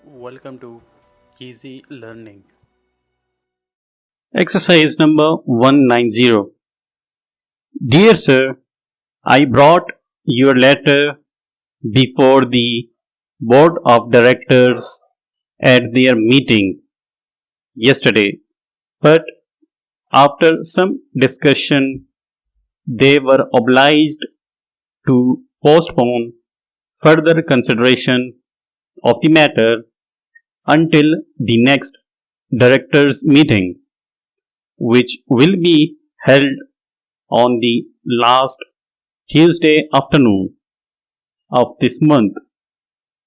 Welcome to Easy Learning. Exercise number 190. Dear Sir, I brought your letter before the Board of Directors at their meeting yesterday, but after some discussion, they were obliged to postpone further consideration of the matter until the next directors' meeting, which will be held on the last Tuesday afternoon of this month.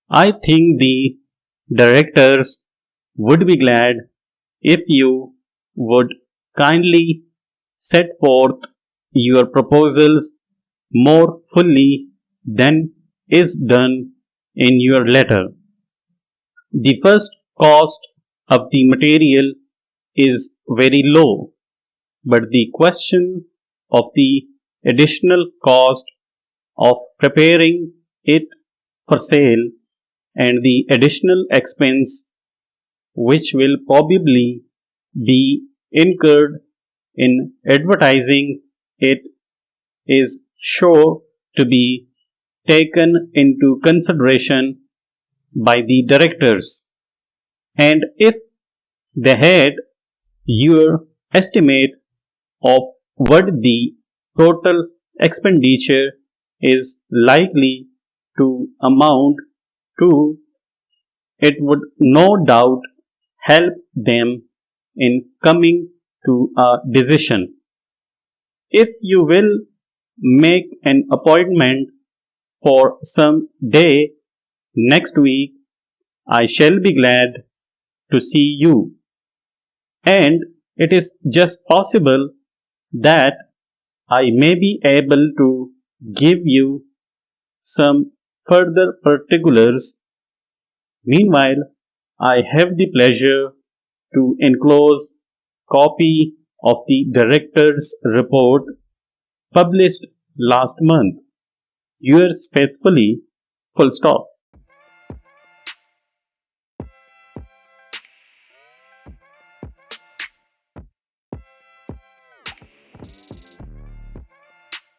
I think the directors would be glad if you would kindly set forth your proposals more fully than is done in your letter. The first cost of the material is very low, but the question of the additional cost of preparing it for sale and the additional expense which will probably be incurred in advertising it is sure to be taken into consideration by the directors. And if they had your estimate of what the total expenditure is likely to amount to, it would no doubt help them in coming to a decision. If you will make an appointment for some day next week, I shall be glad to see you. And it is just possible that I may be able to give you some further particulars. Meanwhile, I have the pleasure to enclose copy of the director's report published last month. Yours faithfully, full stop.